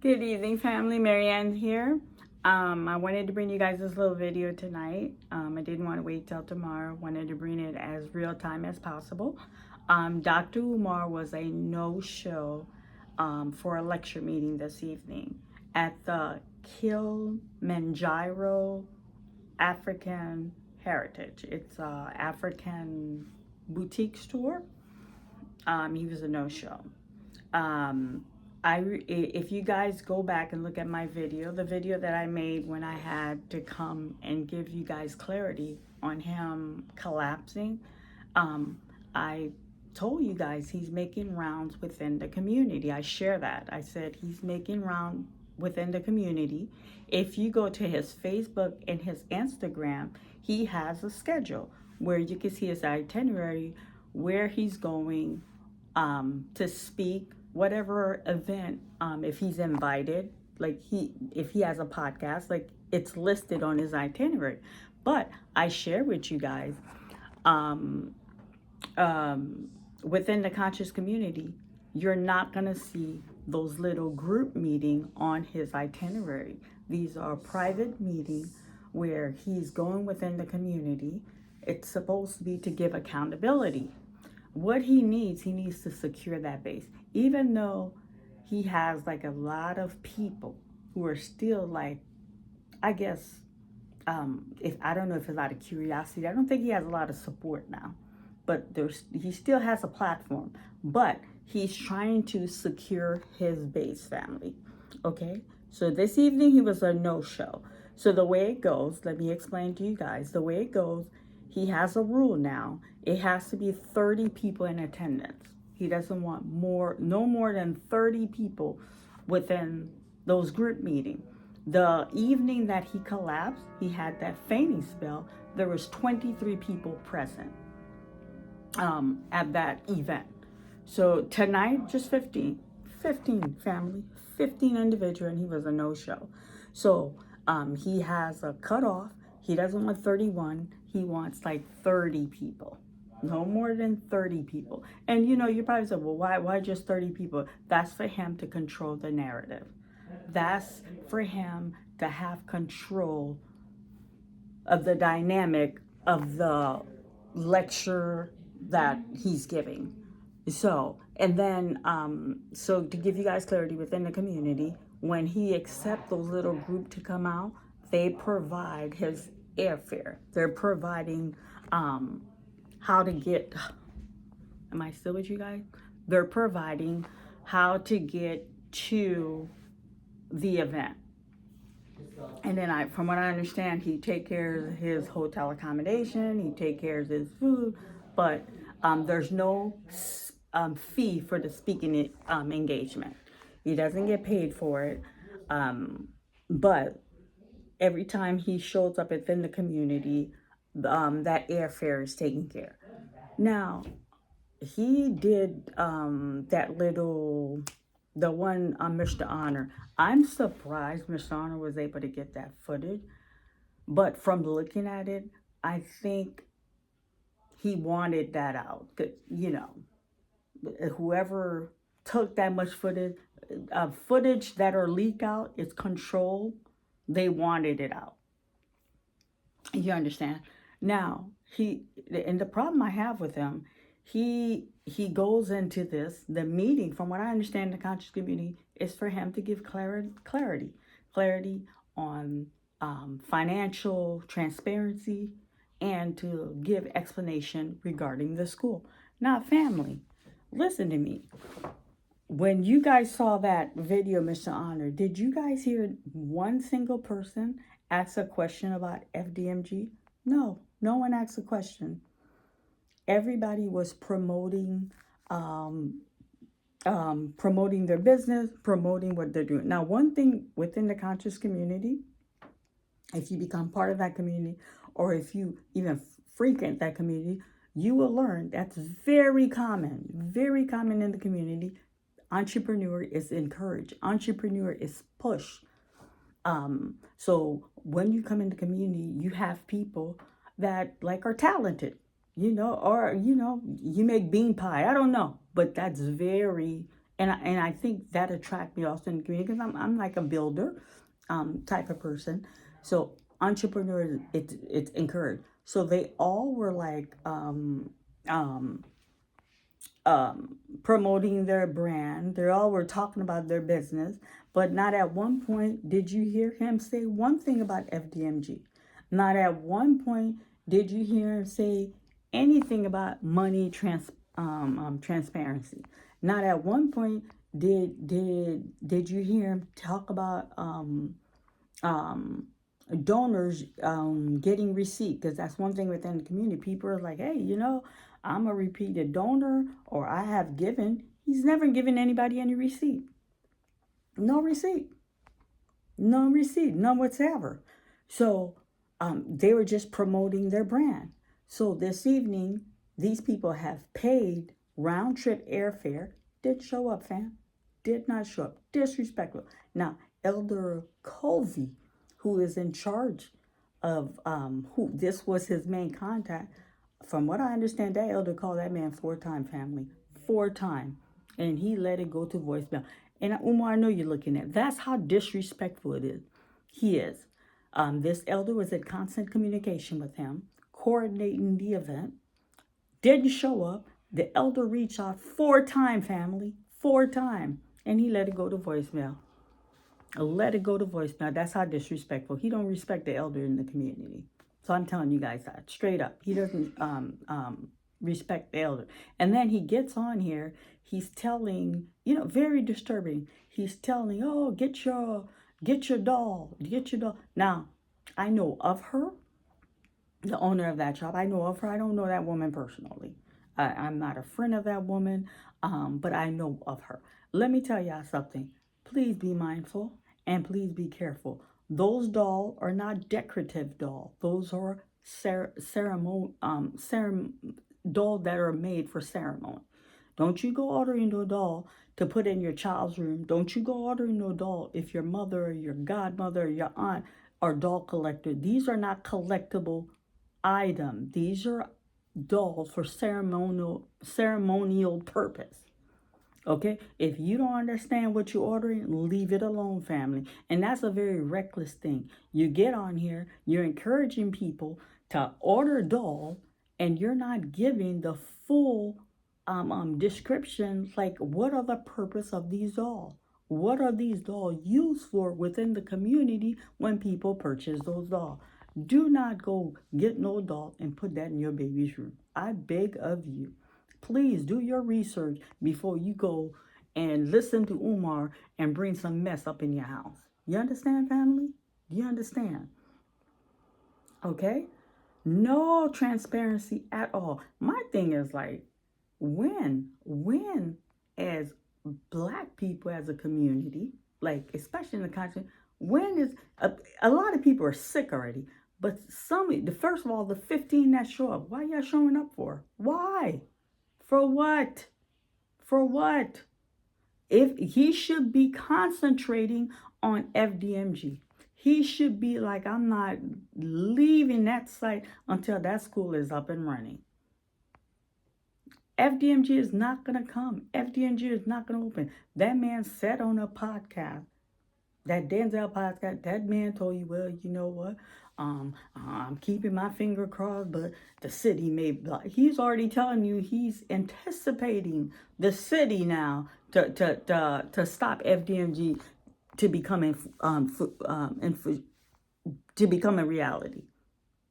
Good evening, family. Marianne here. I wanted to bring you guys this little video tonight. I didn't want to wait till tomorrow. Wanted to bring it as real time as possible. Dr. Umar was a no-show for a lecture meeting this evening at the Kilimanjaro African Heritage. It's a African boutique store. He was a no-show. If you guys go back and look at my video, the video that I made when I had to come and give you guys clarity on him collapsing, I told you guys he's making rounds within the community. I share that. I said he's making rounds within the community. If you go to his Facebook and his Instagram, he has a schedule where you can see his itinerary, where he's going to speak, whatever event, if he's invited, like if he has a podcast, like it's listed on his itinerary. But I share with you guys, within the conscious community, you're not gonna see those little group meetings on his itinerary. These are private meetings where he's going within the community. It's supposed to be to give accountability. What he needs to secure that base. Even though he has like a lot of people who are still like, I guess, if I don't know if it's out of curiosity, I don't think he has a lot of support now, but he still has a platform, but he's trying to secure his base, family. Okay, so this evening he was a no-show. So the way it goes, let me explain to you guys. The way it goes, he has a rule now. It has to be 30 people in attendance. He doesn't want no more than 30 people within those group meetings. The evening that he collapsed, he had that fainting spell. There was 23 people present at that event. So tonight, just 15 family, 15 individual, and he was a no-show. So he has a cutoff. He doesn't want 31. He wants like 30 people. No more than 30 people. And you probably say, well, why just 30 people? That's for him to control the narrative. That's for him to have control of the dynamic of the lecture that he's giving. So, and then, so to give you guys clarity within the community, when he accepts those little group to come out, they provide his airfare. They're providing how to get, am I still with you guys? They're providing how to get to the event. And then from what I understand, he take care of his hotel accommodation, he take care of his food, but there's no fee for the speaking engagement. He doesn't get paid for it, but every time he shows up within the community, that airfare is taken care. Now, he did that little, the one on Mr. Honor. I'm surprised Mr. Honor was able to get that footage, but from looking at it, I think he wanted that out. Whoever took that much footage that are leak out is controlled. They wanted it out. You understand? Now, and the problem I have with him, he goes into the meeting, from what I understand, the conscious community is for him to give clarity on financial transparency and to give explanation regarding the school. Now, family, listen to me. When you guys saw that video, Mr. Honor, did you guys hear one single person ask a question about FDMG? No one asked a question. Everybody was promoting their business, promoting what they're doing. Now, one thing within the conscious community, if you become part of that community, or if you even frequent that community, you will learn that's very common in the community. Entrepreneur is encouraged. Entrepreneur is pushed. So when you come in the community, you have people that are talented, or you make bean pie. I don't know, but that's very And I think that attract me also in the community because I'm like a builder type of person. So entrepreneurs, it's encouraged. So they all were like um, promoting their brand. They all were talking about their business, but not at one point did you hear him say one thing about FDMG. Not at one point did you hear him say anything about money transparency. Not at one point did you hear him talk about um, donors getting receipt, because that's one thing within the community. People are like, hey, I'm a repeated donor, or I have given. He's never given anybody any receipt. No receipt. No receipt. None whatsoever. So they were just promoting their brand. So this evening, these people have paid round trip airfare. Didn't show up, fam. Did not show up. Disrespectful. Now, Elder Covey, who is in charge of who this was his main contact. From what I understand, that elder called that man 4 times, family. 4 times. And he let it go to voicemail. And Umar, I know you're looking at. That's how disrespectful it is. He is. This elder was in constant communication with him, coordinating the event. Didn't show up. The elder reached out 4 times, family. 4 times. And he let it go to voicemail. Let it go to voicemail. That's how disrespectful. He don't respect the elder in the community. So I'm telling you guys that straight up. He doesn't respect the elder. And then he gets on here. He's telling, very disturbing. He's telling, oh, get your doll, get your doll. Now, I know of her, the owner of that shop. I know of her. I don't know that woman personally. I'm not a friend of that woman, but I know of her. Let me tell y'all something. Please be mindful and please be careful. Those dolls are not decorative dolls. Those are dolls that are made for ceremony. Don't you go ordering no doll to put in your child's room. Don't you go ordering no doll if your mother or your godmother or your aunt are doll collector. These are not collectible items. These are dolls for ceremonial purpose. Okay, if you don't understand what you're ordering, leave it alone, family. And that's a very reckless thing. You get on here, you're encouraging people to order a doll, and you're not giving the full description, like what are the purpose of these dolls? What are these dolls used for within the community when people purchase those dolls? Do not go get no doll and put that in your baby's room. I beg of you. Please do your research before you go and listen to Umar and bring some mess up in your house. You understand, family? Do you understand? Okay? No transparency at all. My thing is like, when as black people as a community, like especially in the country, when is a lot of people are sick already, but first of all, the 15 that show up, why y'all showing up for? Why? For what? For what? If he should be concentrating on FDMG, he should be like, I'm not leaving that site until that school is up and running. FDMG is not going to come. FDMG is not going to open. That man said on a podcast, that Denzel podcast, that man told you, well, you know what? I'm keeping my finger crossed, but the city may block. He's already telling you he's anticipating the city now to stop FDMG to becoming to become a reality.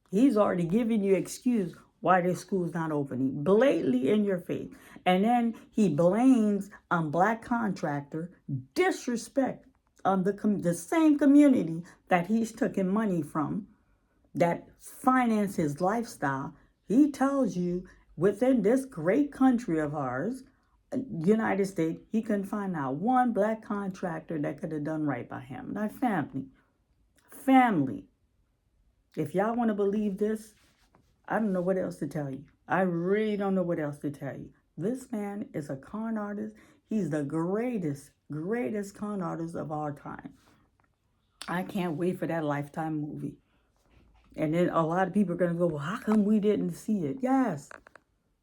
He's already giving you excuse why this school's not opening, blatantly in your face. And then he blames black contractor, disrespect the same community that he's taking money from, that finance his lifestyle. He tells you within this great country of ours, United States, he couldn't find out one black contractor that could have done right by him. Not family. If y'all want to believe this, I don't know what else to tell you. I really don't know what else to tell you. This man is a con artist. He's the greatest con artist of our time. I can't wait for that Lifetime movie. And then a lot of people are going to go, well, how come we didn't see it? Yes.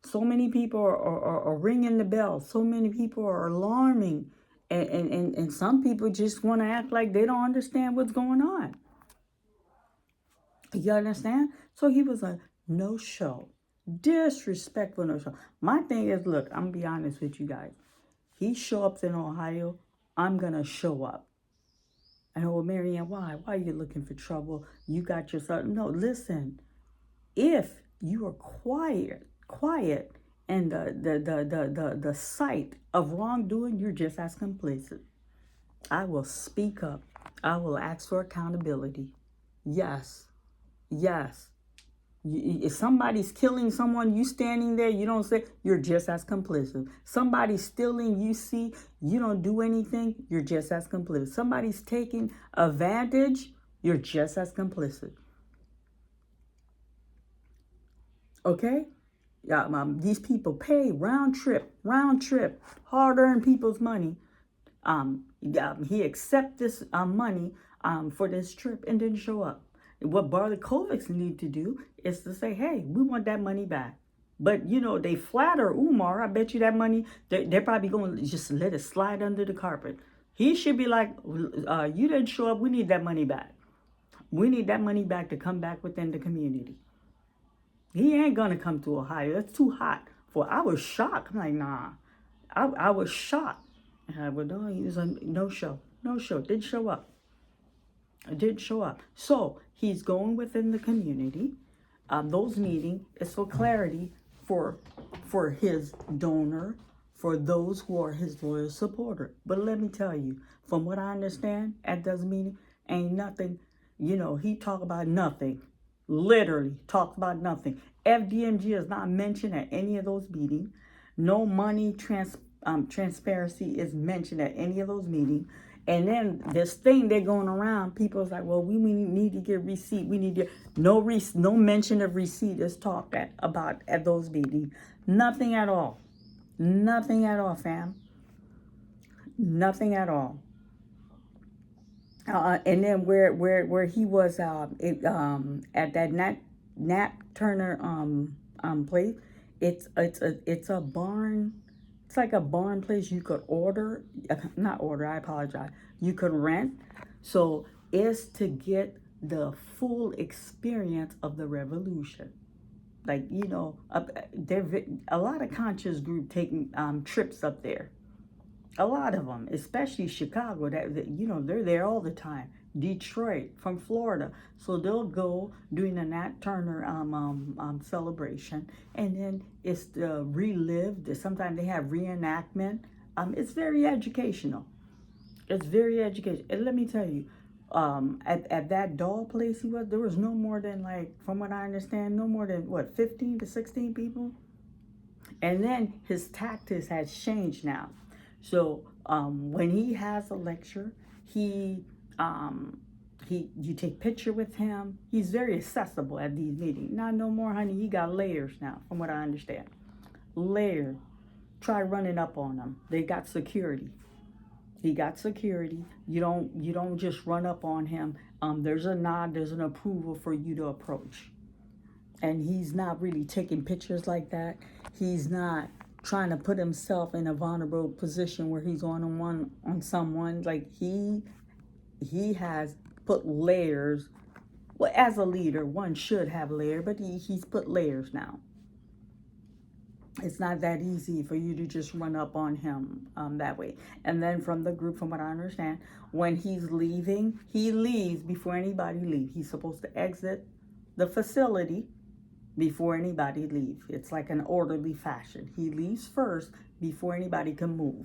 So many people are ringing the bell. So many people are alarming. And some people just want to act like they don't understand what's going on. You understand? So he was a no-show. Disrespectful no-show. My thing is, look, I'm going to be honest with you guys. He show up in Ohio, I'm going to show up. And oh, Marianne, why? Why are you looking for trouble? You got yourself. No, listen. If you are quiet, and the sight of wrongdoing, you're just as complicit. I will speak up. I will ask for accountability. Yes, yes. If somebody's killing someone, you standing there, you don't say, you're just as complicit. Somebody's stealing, you see, you don't do anything, you're just as complicit. Somebody's taking advantage, you're just as complicit. Okay? Yeah, these people pay round trip, hard-earned people's money. He accept this money for this trip and didn't show up. What Barley-Kovics need to do is to say, hey, we want that money back. But, they flatter Umar. I bet you that money, they're probably going to just let it slide under the carpet. He should be like, you didn't show up. We need that money back. We need that money back to come back within the community. He ain't going to come to Ohio. That's too hot. I was shocked. I'm like, nah. I was shocked. No, he was a no-show. No-show. Didn't show up. Didn't show up. So he's going within the community. Those meetings is for clarity for his donor, for those who are his loyal supporter. But let me tell you, from what I understand at those meetings, ain't nothing. He talk about nothing. Literally talks about nothing. FDMG is not mentioned at any of those meetings. No money transparency is mentioned at any of those meetings. And then this thing they're going around, people's like, well, we need to get receipt. We need to no mention of receipt is talked about at those meetings. Nothing at all. Nothing at all, fam. Nothing at all. And then where he was at that Nat Turner place, it's a barn. It's like a barn place you could not order, I apologize. You could rent. So it's to get the full experience of the revolution. Like, there a lot of conscious group taking trips up there. A lot of them, especially Chicago, that they're there all the time. Detroit, from Florida, so they'll go during the Nat Turner celebration, and then it's relived. Sometimes they have reenactment. It's very educational. It's very educational. And let me tell you, at that doll place there was no more than, like, from what I understand, no more than 15 to 16 people. And then his tactics has changed now. So when he has a lecture, you take picture with him. He's very accessible at these meetings. Not no more, honey. He got layers now, from what I understand. Layer. Try running up on him. They got security. He got security. You don't just run up on him. There's a nod. There's an approval for you to approach. And he's not really taking pictures like that. He's not trying to put himself in a vulnerable position where he's on someone. Like, he has put layers. Well, as a leader, one should have layers, but he's put layers now. It's not that easy for you to just run up on him that way. And then from the group, from what I understand, when he's leaving, he leaves before anybody leaves. He's supposed to exit the facility before anybody leaves. It's like an orderly fashion. He leaves first before anybody can move.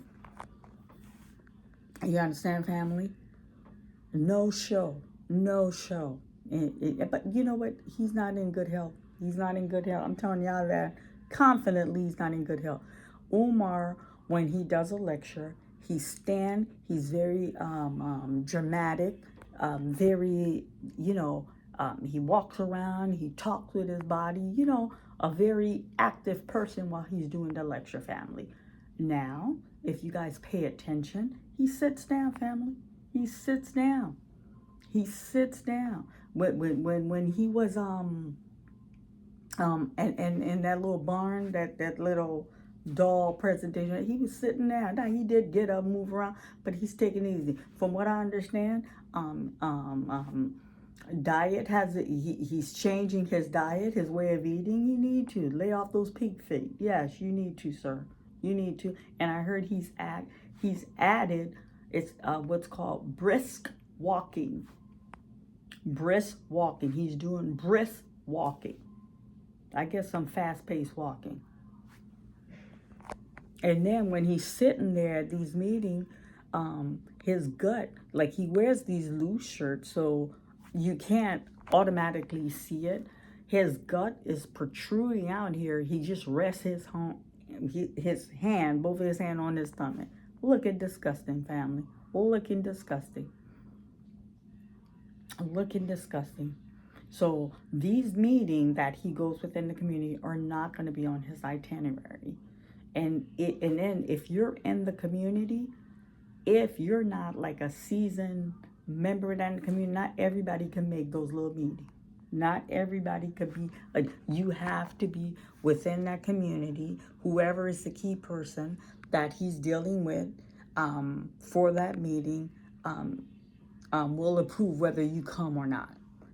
You understand, family? No show. But you know what? He's not in good health. I'm telling y'all that confidently. He's not in good health. Umar, when he does a lecture, he's very dramatic, very, he walks around, he talks with his body, a very active person while he's doing the lecture, family. Now, if you guys pay attention, he sits down, family. He sits down. When he was And in that little barn, that little doll presentation, he was sitting there. Now he did get up, move around, but he's taking it easy. From what I understand, um, um, um, diet he's changing his diet, his way of eating. You need to lay off those pig feet. Yes, you need to, sir. You need to. And I heard he's added it's what's called brisk walking. Brisk walking. He's doing brisk walking. I guess some fast-paced walking. And then when he's sitting there at these meetings, his gut, like he wears these loose shirts, so you can't automatically see it. His gut is protruding out here. He just rests his hand, both of his hand on his stomach. Looking disgusting, family. Looking disgusting. Looking disgusting. So these meetings that he goes within the community are not going to be on his itinerary. And then if you're in the community, if you're not like a seasoned member of that community, not everybody can make those little meetings. Not everybody could be, you have to be within that community, whoever is the key person that he's dealing with for that meeting will approve whether you come or not.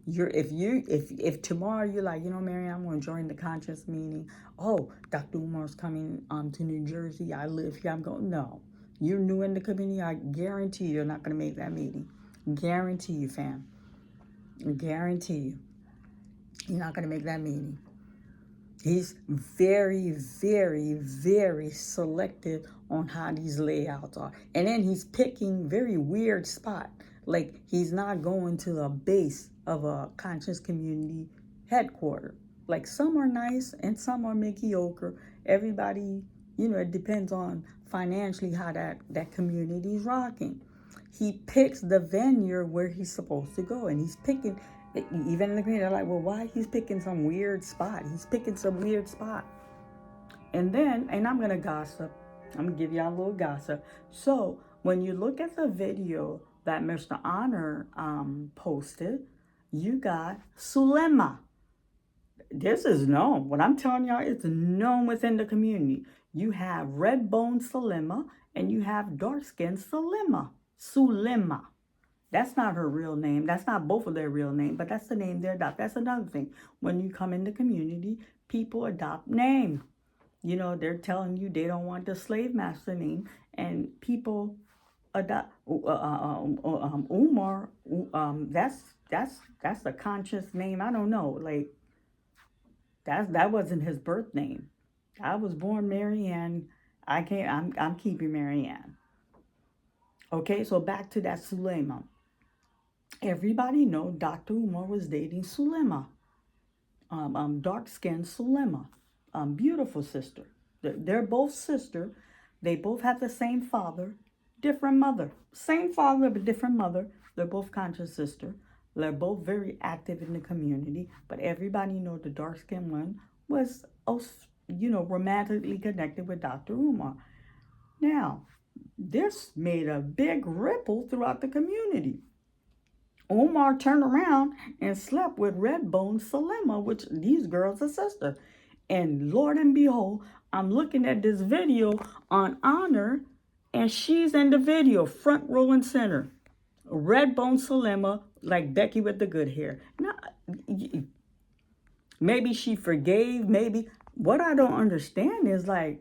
If tomorrow you're like, Mary, I'm going to join the conscience meeting. Oh, Dr. Umar's coming to New Jersey. I live here. I'm going. No, you're new in the community. I guarantee you're not going to make that meeting. Guarantee you, fam. Guarantee you, you're not going to make that meeting. He's very, very, very selective on how these layouts are. And then he's picking very weird spot. Like he's not going to the base of a conscious community headquarters. Like some are nice and some are mediocre. Everybody, it depends on financially how that community is rocking. He picks the venue where he's supposed to go, and he's picking, even in the community, they're like, well, why he's picking some weird spot? He's picking some weird spot. And I'm going to gossip. I'm going to give y'all a little gossip. So when you look at the video that Mr. Honor posted, you got Sulema. This is known. What I'm telling y'all, it's known within the community. You have red bone Sulema and you have dark skin Sulema. Sulema. That's not her real name. That's not both of their real name, but that's the name they adopt. That's another thing. When you come in the community, people adopt name. They're telling you they don't want the slave master name, and people adopt Umar. That's a conscious name. I don't know. Like that wasn't his birth name. I was born Mary Ann. I'm keeping Mary Ann. Okay, so back to that Sulema. Everybody know Dr. Umar was dating Sulema, dark-skinned Sulema, beautiful sister. They're both sister. They both have the same father, different mother. Same father, but different mother. They're both conscious sister. They're both very active in the community, but everybody know the dark-skinned one was, romantically connected with Dr. Umar. Now, this made a big ripple throughout the community. Umar turned around and slept with Redbone Salema, which these girls are sisters. And Lord and behold, I'm looking at this video on Honor, and she's in the video, front row and center. Redbone Salema, like Becky with the good hair. Now, maybe she forgave, maybe. What I don't understand is I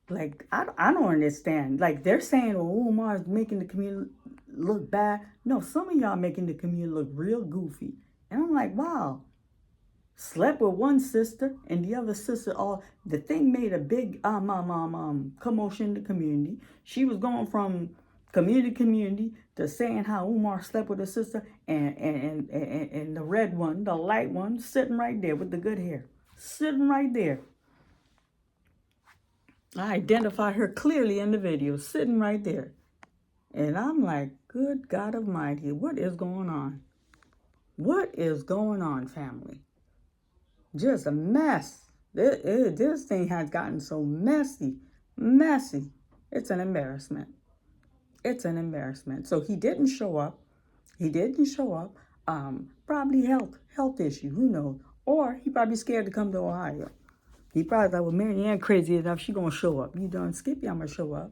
don't understand. Like they're saying, well, Umar's making the community look bad. No, some of y'all making the community look real goofy. And I'm like, wow. Slept with one sister and the other sister. The thing made a big commotion in the community. She was going from community to saying how Umar slept with her sister and the red one, the light one, sitting right there with the good hair, sitting right there. I identify her clearly in the video, sitting right there. And I'm like, good God Almighty, what is going on? What is going on, family? Just a mess. This thing has gotten so messy. It's an embarrassment. It's an embarrassment. So he didn't show up. Probably health issue. Who knows? Or he probably scared to come to Ohio. He probably thought, well, Marianne crazy enough, she gonna show up. You darn skippy, I'm gonna show up.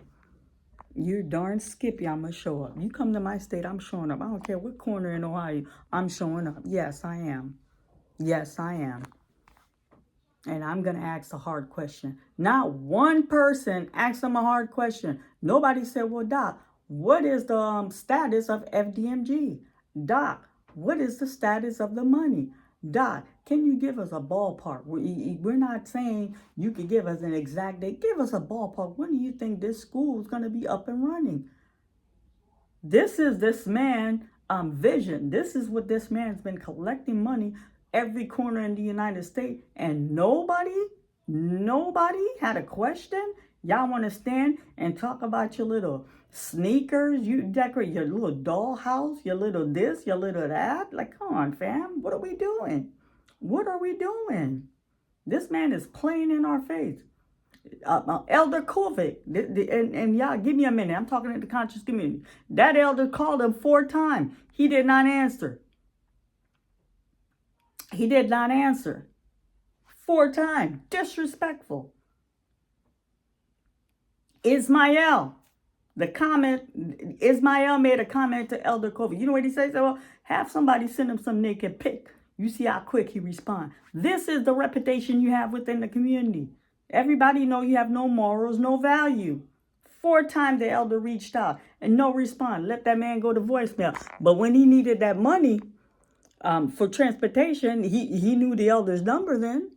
You're darn skippy, I'm gonna show up. You come to my state, I'm showing up. I don't care what corner in Ohio, I'm showing up. Yes, I am. Yes, I am. And I'm going to ask a hard question. Not one person asked him a hard question. Nobody said, well, Doc, what is the status of FDMG? Doc, what is the status of the money? Doc, can you give us a ballpark? We're not saying you could give us an exact date. Give us a ballpark. When do you think this school is going to be up and running? This is this man vision. This is what this man's been collecting money every corner in the United States, and nobody had a question. Y'all want to stand and talk about your little sneakers, you decorate your little dollhouse, your little this, your little that. Like, come on, fam. What are we doing? What are we doing? This man is playing in our face. Elder Kovic, and y'all give me a minute. I'm talking to the conscious community. That elder called him 4 times. He did not answer. He did not answer. 4 times. Disrespectful. Ismael made a comment to Elder Kovic. You know what he says? Well, have somebody send him some naked pic. You see how quick he responds. This is the reputation you have within the community. Everybody know you have no morals, no value. 4 times the elder reached out and no response. Let that man go to voicemail. But when he needed that money for transportation, he knew the elder's number then.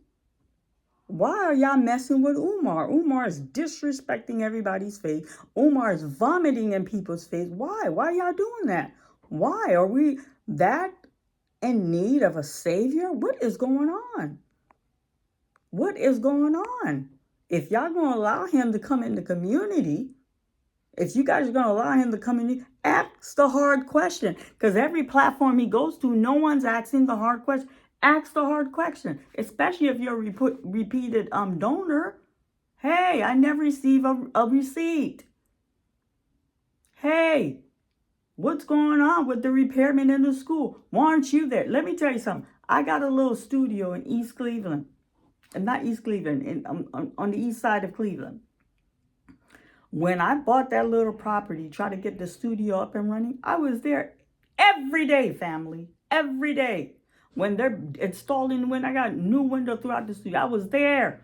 Why are y'all messing with Umar? Umar is disrespecting everybody's face. Umar is vomiting in people's face. Why? Why are y'all doing that? Why? Are we that in need of a savior? What is going on? What is going on? If y'all going to allow him to come in the community, if you guys are going to allow him to come in, ask the hard question. Because every platform he goes to, no one's asking the hard question. Ask the hard question, especially if you're a repeated donor. Hey, I never receive a receipt. Hey, what's going on with the repairman in the school? Why aren't you there? Let me tell you something. I got a little studio in East Cleveland. Not East Cleveland, on the east side of Cleveland. When I bought that little property, try to get the studio up and running, I was there every day, family. Every day. When they're installing, when I got new window throughout the studio, I was there.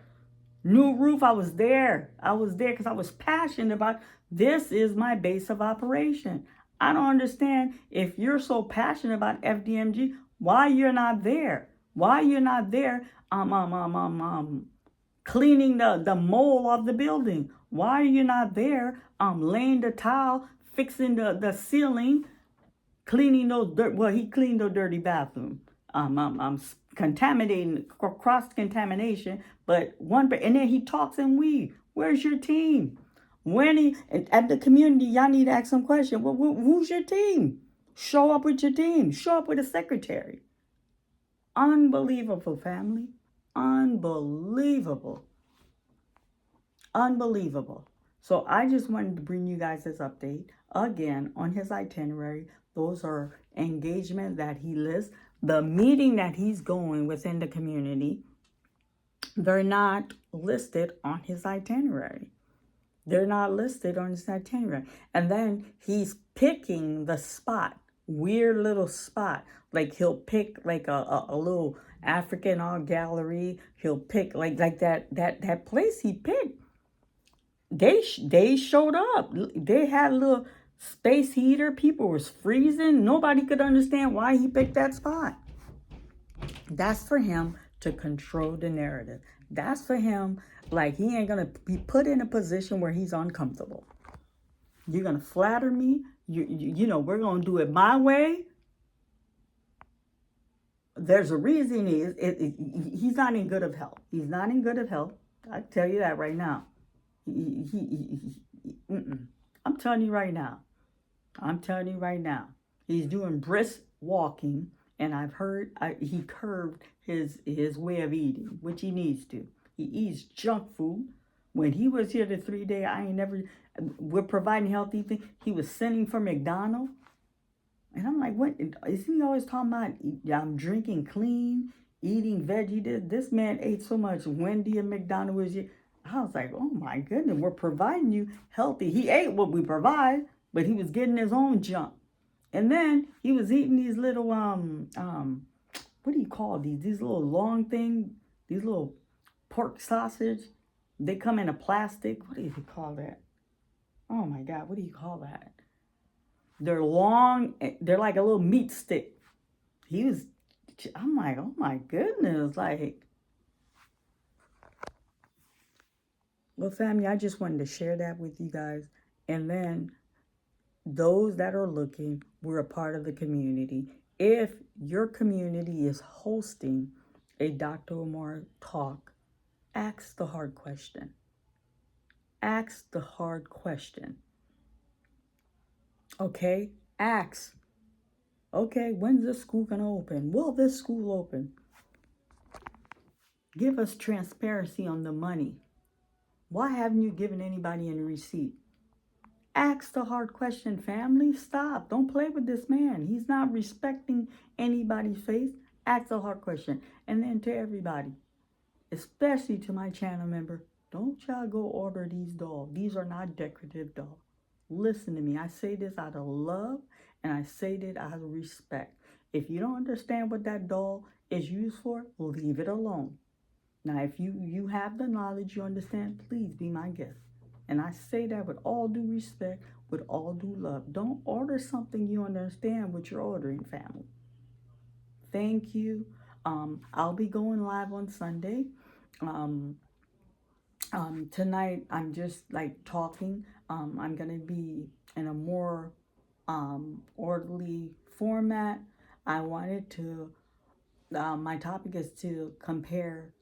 New roof, I was there. I was there because I was passionate about this is my base of operation. I don't understand if you're so passionate about FDMG, why you're not there. Why you're not there cleaning the mold of the building. Why are you not there laying the tile, fixing the ceiling, cleaning those dirt? Well, he cleaned the dirty bathroom. Contaminating, cross-contamination, but and then he talks and weave. Where's your team? At the community, y'all need to ask some questions. Well, who's your team? Show up with your team. Show up with a secretary. Unbelievable, family. Unbelievable. Unbelievable. So I just wanted to bring you guys this update again on his itinerary. Those are engagements that he lists. The meeting that he's going within the community, they're not listed on his itinerary. They're not listed on his itinerary. And then he's picking the spot, weird little spot. Like he'll pick like a little African art gallery. He'll pick like that place he picked. They showed up. They had a little space heater. People was freezing. Nobody could understand why he picked that spot. That's for him to control the narrative. That's for him, like he ain't gonna be put in a position where he's uncomfortable. You're gonna flatter me. You know, we're gonna do it my way. There's a reason he's not in good of health. He's not in good of health. I tell you that right now. I'm telling you right now. I'm telling you right now. He's doing brisk walking, and I've heard he curbed his way of eating, which he needs to. He eats junk food. When he was here the 3 day, we're providing healthy things. He was sending for McDonald's. And I'm like, what? Isn't he always talking about I'm drinking clean, eating veggie. This man ate so much Wendy and McDonald's. I was like, oh my goodness, we're providing you healthy. He ate what we provide, but he was getting his own junk. And then he was eating these little what do you call these? These little long thing, these little pork sausage. They come in a plastic. What do you call that? Oh my God, what do you call that? They're long. They're like a little meat stick. He was. I'm like, oh my goodness, like. Well, family, I just wanted to share that with you guys. And then those that are looking, we're a part of the community. If your community is hosting a Dr. Umar talk, ask the hard question. Ask the hard question. Okay? Ask. Okay, when's this school gonna open? Will this school open? Give us transparency on the money. Why haven't you given anybody any receipt? Ask the hard question, family. Stop. Don't play with this man. He's not respecting anybody's faith. Ask the hard question. And then to everybody, especially to my channel member, don't y'all go order these dolls. These are not decorative dolls. Listen to me. I say this out of love and I say this out of respect. If you don't understand what that doll is used for, leave it alone. Now, if you have the knowledge, you understand, please be my guest. And I say that with all due respect, with all due love. Don't order something you understand what you're ordering, family. Thank you. I'll be going live on Sunday. Tonight, I'm just like talking. I'm going to be in a more orderly format. I wanted to, my topic is to compare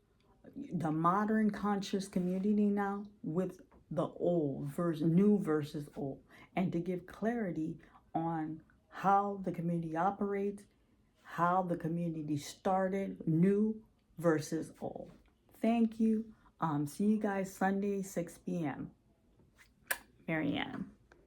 the modern conscious community now with the old version, new versus old, and to give clarity on how the community operates, how the community started, new versus old. Thank you. See you guys Sunday, 6 p.m. Marianne.